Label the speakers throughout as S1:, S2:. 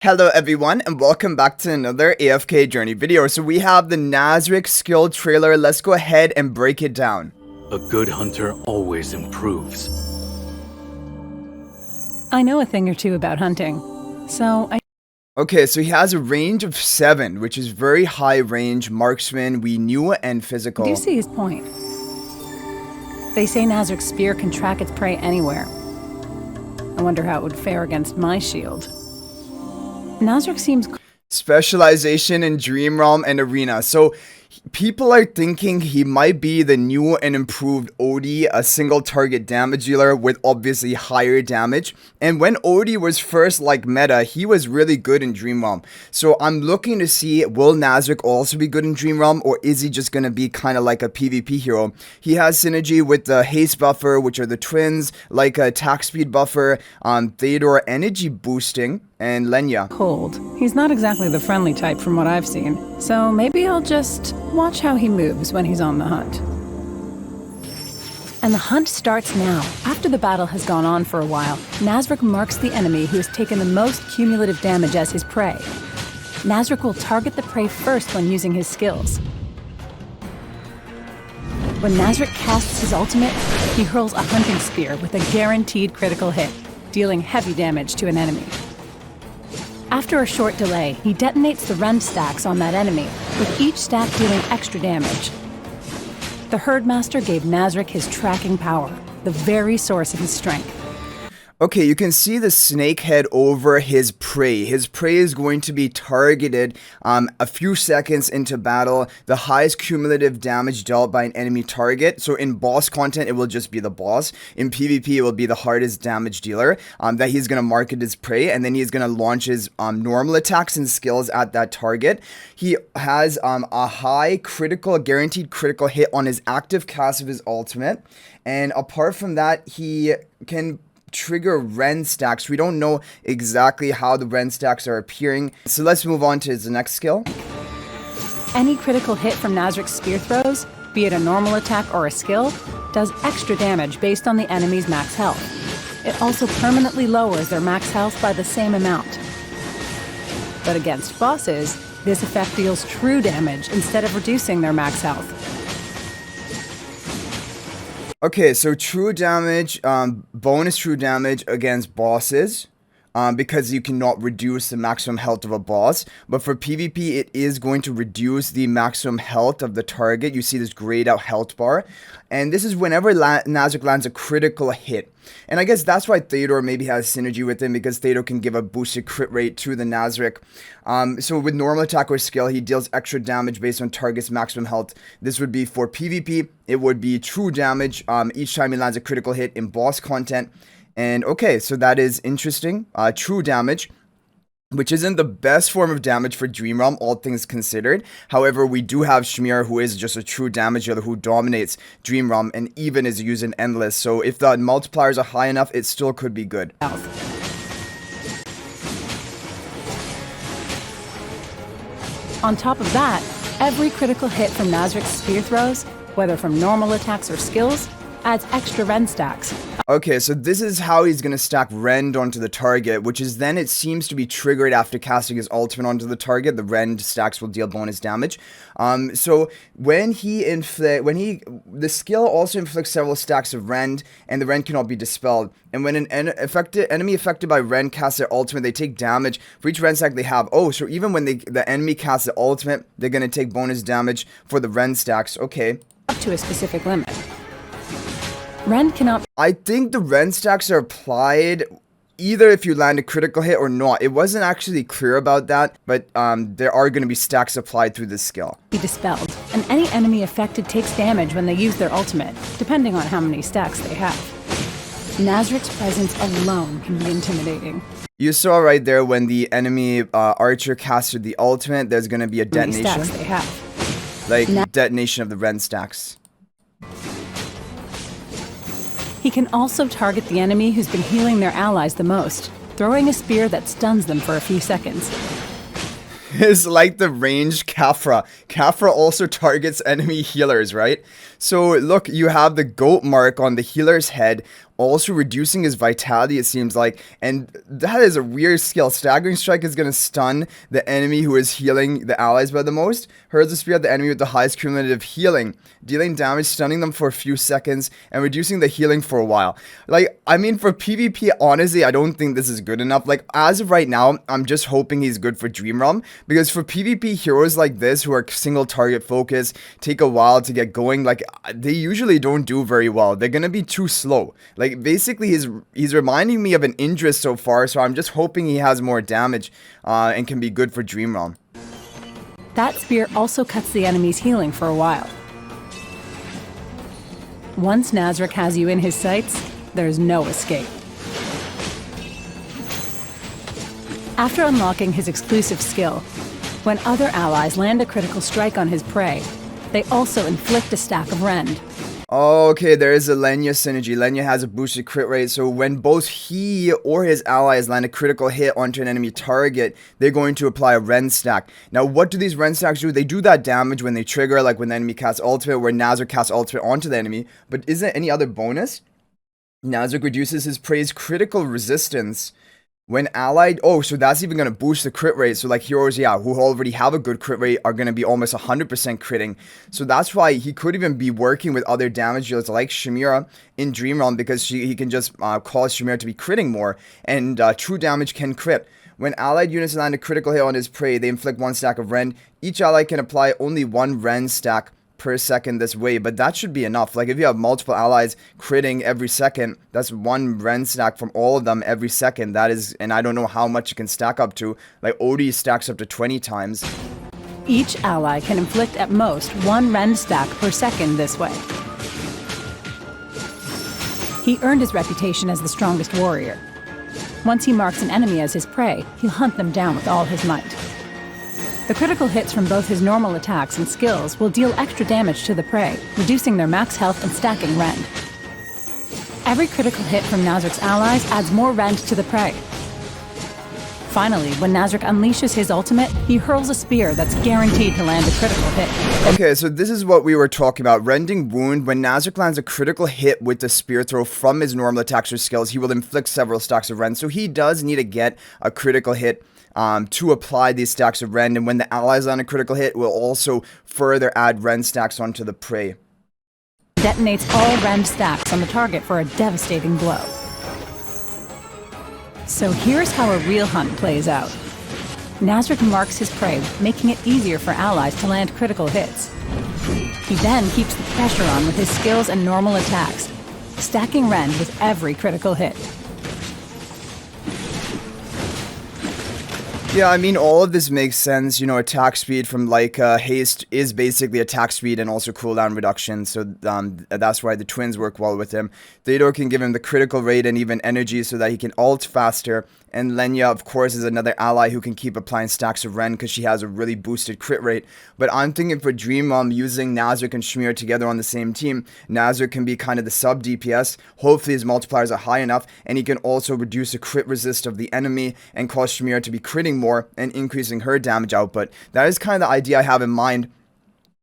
S1: Hello everyone and welcome back to another AFK journey video. So we have the NAZRIK skill trailer. Let's go ahead and break it down.
S2: A good hunter always improves.
S3: I know a thing or two about hunting,
S1: Okay, so he has a range of 7, which is very high range, marksman, we knew, and physical.
S3: do see his point. They say NAZRIK's spear can track its prey anywhere. I wonder how it would fare against my shield. NAZRIK seems
S1: Specialization in Dream Realm and Arena. So people are thinking he might be the new and improved Odie, a single target damage dealer with obviously higher damage. And when Odie was first meta, he was really good in Dream Realm. So I'm looking to see, will NAZRIK also be good in Dream Realm, or is he just going to be kind of like a PvP hero? He has synergy with the haste buffer, which are the twins, like a attack speed buffer, Theodore energy boosting, and Lenya.
S3: cold. He's not exactly the friendly type from what I've seen, so maybe I'll just watch how he moves when he's on the hunt. And the hunt starts now. After the battle has gone on for a while, NAZRIK marks the enemy who has taken the most cumulative damage as his prey. NAZRIK will target the prey first when using his skills. When NAZRIK casts his ultimate, he hurls a hunting spear with a guaranteed critical hit, dealing heavy damage to an enemy. After a short delay, he detonates the Rend stacks on that enemy, with each stack dealing extra damage. The Herdmaster gave NAZRIK his tracking power, the very source of his strength.
S1: Okay, you can see the snake head over his prey. His prey is going to be targeted a few seconds into battle. The highest cumulative damage dealt by an enemy target. So in boss content, it will just be the boss. In PvP, it will be the hardest damage dealer that he's going to market his prey. And then he's going to launch his normal attacks and skills at that target. He has a high critical, guaranteed critical hit on his active cast of his ultimate. And apart from that, he can trigger Rend stacks. We don't know exactly how the Rend stacks are appearing. So let's move on to his next skill.
S3: Any critical hit from NAZRIK's spear throws, be it a normal attack or a skill, does extra damage based on the enemy's max health. It also permanently lowers their max health by the same amount. But against bosses, this effect deals true damage instead of reducing their max health.
S1: Okay, so true damage, bonus true damage against bosses, because you cannot reduce the maximum health of a boss. But for PvP, it is going to reduce the maximum health of the target. You see this grayed out health bar. And this is whenever NAZRIK lands a critical hit. And I guess that's why Theodore maybe has synergy with him, because Theodore can give a boosted crit rate to the NAZRIK. So with normal attack or skill, he deals extra damage based on target's maximum health. This would be for PvP. It would be true damage each time he lands a critical hit in boss content. And okay, so that is interesting. True damage, which isn't the best form of damage for Dream Realm, all things considered. However, we do have Shmir, who is just a true damage dealer who dominates Dream Realm and even is used in Endless. So if the multipliers are high enough, it still could be good.
S3: On top of that, every critical hit from NAZRIK's spear throws, whether from normal attacks or skills, adds extra Rend stacks.
S1: Okay, so this is how he's going to stack Rend onto the target, which is then it seems to be triggered after casting his ultimate onto the target. The Rend stacks will deal bonus damage. So when the skill also inflicts several stacks of Rend, and the Rend cannot be dispelled. And when an enemy affected by Rend casts their ultimate, they take damage for each Rend stack they have. Oh, so even when the enemy casts the ultimate, they're going to take bonus damage for the Rend stacks. Okay.
S3: Up to a specific limit. Rend cannot...
S1: I think the Rend stacks are applied either if you land a critical hit or not. It wasn't actually clear about that, but there are going to be stacks applied through this skill.
S3: Be dispelled, and any enemy affected takes damage when they use their ultimate, depending on how many stacks they have. NAZRIK's presence alone can be intimidating.
S1: You saw right there when the enemy archer casted the ultimate, there's going to be a detonation.
S3: How many stacks they have.
S1: Like detonation of the Rend stacks.
S3: He can also target the enemy who's been healing their allies the most, throwing a spear that stuns them for a few seconds.
S1: It's like the ranged Khafra. Khafra also targets enemy healers, right? So look, you have the goat mark on the healer's head. also reducing his vitality, it seems like. And that is a weird skill. Staggering Strike is going to stun the enemy who is healing the allies by the most. Hurls the spear at the enemy with the highest cumulative healing, dealing damage, stunning them for a few seconds, and reducing the healing for a while. Like, I mean, for PvP, honestly, I don't think this is good enough. Like, as of right now, I'm just hoping he's good for Dream Realm, because for PvP heroes like this, who are single target focused, take a while to get going, like, they usually don't do very well. They're gonna be too slow. Like, basically, he's reminding me of an Indris so far, so I'm just hoping he has more damage, and can be good for Dream Realm.
S3: That spear also cuts the enemy's healing for a while. Once NAZRIK has you in his sights, there's no escape. After unlocking his exclusive skill, when other allies land a critical strike on his prey, they also inflict a stack of Rend.
S1: Okay, there is a Lenya synergy. Lenya has a boosted crit rate, so when both he or his allies land a critical hit onto an enemy target, they're going to apply a Rend stack. Now, what do these Rend stacks do? They do that damage when they trigger, like when the enemy casts ultimate, where NAZRIK casts ultimate onto the enemy. But is there any other bonus? NAZRIK reduces his prey's critical resistance when allied. Oh, so that's even going to boost the crit rate. So like heroes, yeah, who already have a good crit rate are going to be almost 100% critting. So that's why he could even be working with other damage dealers like Shamira in Dream Realm, because he can just cause Shamira to be critting more, and true damage can crit. When allied units land a critical hit on his prey, they inflict 1 stack of Rend. Each ally can apply only 1 Rend stack per second this way, but that should be enough. Like, if you have multiple allies critting every second, that's 1 Rend stack from all of them every second. That is, and I don't know how much it can stack up to. Like, Odie stacks up to 20 times.
S3: Each ally can inflict at most 1 Rend stack per second this way. He earned his reputation as the strongest warrior. Once he marks an enemy as his prey, he'll hunt them down with all his might. The critical hits from both his normal attacks and skills will deal extra damage to the prey, reducing their max health and stacking Rend. Every critical hit from NAZRIK's allies adds more Rend to the prey. Finally, when NAZRIK unleashes his ultimate, he hurls a spear that's guaranteed to land a critical hit.
S1: Okay, so this is what we were talking about. Rending Wound. When NAZRIK lands a critical hit with the spear throw from his normal attacks or skills, he will inflict several stacks of Rend. So he does need to get a critical hit to apply these stacks of Rend, and when the allies land a critical hit, will also further add Rend stacks onto the prey.
S3: Detonates all Rend stacks on the target for a devastating blow. So here's how a real hunt plays out. NAZRIK marks his prey, making it easier for allies to land critical hits. He then keeps the pressure on with his skills and normal attacks, stacking Rend with every critical hit.
S1: Yeah, I mean, all of this makes sense. You know, attack speed from like haste is basically attack speed and also cooldown reduction. So that's why the twins work well with him. Theodore can give him the critical rate and even energy so that he can ult faster. And Lenya, of course, is another ally who can keep applying stacks of Rend because she has a really boosted crit rate. But I'm thinking for Dream Realm, using NAZRIK and Shamir together on the same team, NAZRIK can be kind of the sub DPS. Hopefully his multipliers are high enough, and he can also reduce the crit resist of the enemy and cause Shamir to be critting more and increasing her damage output. That is kind of the idea I have in mind.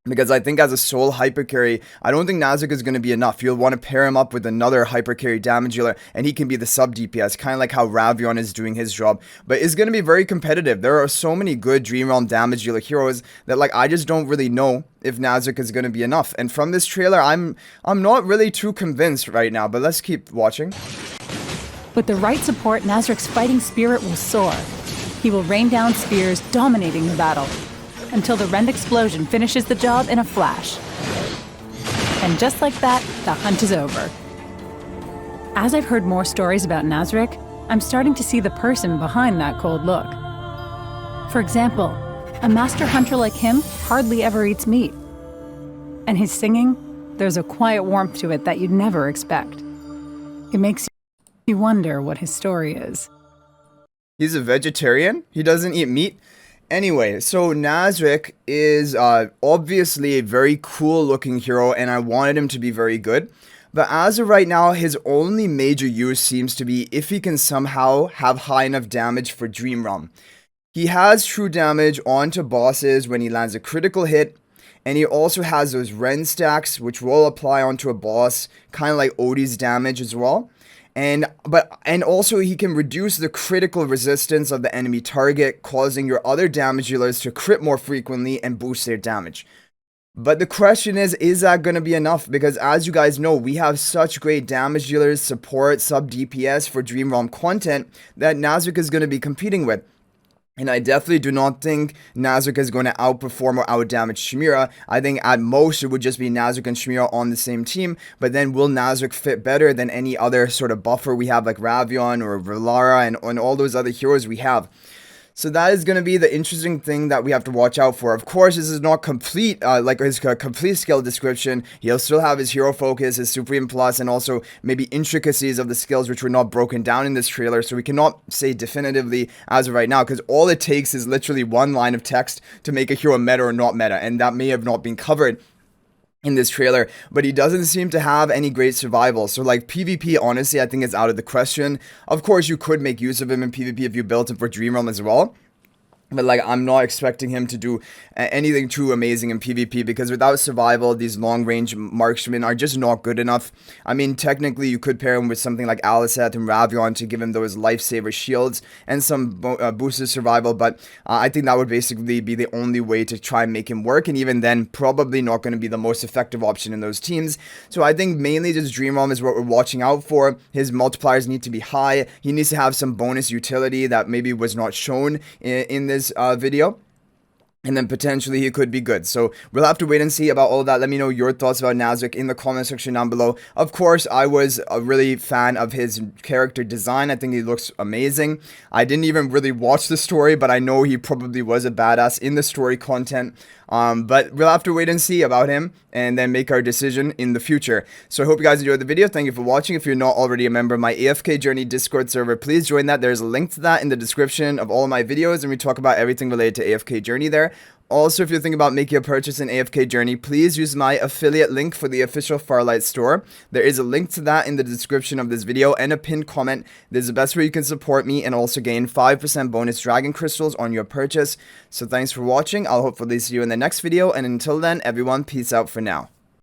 S1: Because I think as a sole hypercarry, I don't think NAZRIK is going to be enough. You'll want to pair him up with another hypercarry damage dealer, and he can be the sub DPS, kind of like how Ravion is doing his job. But it's going to be very competitive. There are so many good Dream Realm damage dealer heroes that, like, I just don't really know if NAZRIK is going to be enough. And from this trailer, I'm not really too convinced right now, but let's keep watching.
S3: With the right support, NAZRIK's fighting spirit will soar. He will rain down spears, dominating the battle, until the Rend explosion finishes the job in a flash. And just like that, the hunt is over. As I've heard more stories about NAZRIK, I'm starting to see the person behind that cold look. For example, a master hunter like him hardly ever eats meat. And his singing, there's a quiet warmth to it that you'd never expect. It makes you wonder what his story is.
S1: He's a vegetarian? He doesn't eat meat? Anyway, so NAZRIK is obviously a very cool looking hero, and I wanted him to be very good. But as of right now, his only major use seems to be if he can somehow have high enough damage for Dream Realm. He has true damage onto bosses when he lands a critical hit, and he also has those Rend stacks which will apply onto a boss, kind of like Odie's damage as well. And also he can reduce the critical resistance of the enemy target, causing your other damage dealers to crit more frequently and boost their damage. But the question is that going to be enough? Because as you guys know, we have such great damage dealers, support, sub DPS for Dream Realm content that NAZRIK is going to be competing with. And I definitely do not think NAZRIK is going to outperform or outdamage Chimera. I think at most it would just be NAZRIK and Chimera on the same team. But then will NAZRIK fit better than any other sort of buffer we have like Ravion or Valara and all those other heroes we have? So that is going to be the interesting thing that we have to watch out for. Of course, this is not complete, like his complete skill description. He'll still have his hero focus, his Supreme Plus, and also maybe intricacies of the skills which were not broken down in this trailer. So we cannot say definitively as of right now, because all it takes is literally one line of text to make a hero meta or not meta, and that may have not been covered in this trailer. But he doesn't seem to have any great survival, so like PvP, honestly, I think it's out of the question. Of course, you could make use of him in PvP if you built him for Dream Realm as well. But like, I'm not expecting him to do anything too amazing in PvP, because without survival, these long-range marksmen are just not good enough. I mean, technically, you could pair him with something like Alisat and Ravion to give him those lifesaver shields and some boosted survival, but I think that would basically be the only way to try and make him work, and even then, probably not going to be the most effective option in those teams. So I think mainly just Dream Realm is what we're watching out for. His multipliers need to be high. He needs to have some bonus utility that maybe was not shown in this video, and then potentially he could be good. So we'll have to wait and see about all of that. Let me know your thoughts about NAZRIK in the comment section down below. Of course, I was a really fan of his character design. I think he looks amazing. I didn't even really watch the story, but I know he probably was a badass in the story content. But we'll have to wait and see about him and then make our decision in the future. So I hope you guys enjoyed the video. Thank you for watching. If you're not already a member of my AFK Journey Discord server, please join that. There's a link to that in the description of all of my videos, and we talk about everything related to AFK Journey there. Also, if you're thinking about making a purchase in AFK Journey, please use my affiliate link for the official Farlight store. There is a link to that in the description of this video and a pinned comment. This is the best way you can support me and also gain 5% bonus dragon crystals on your purchase. So thanks for watching. I'll hopefully see you in the next video, and until then, everyone, peace out for now.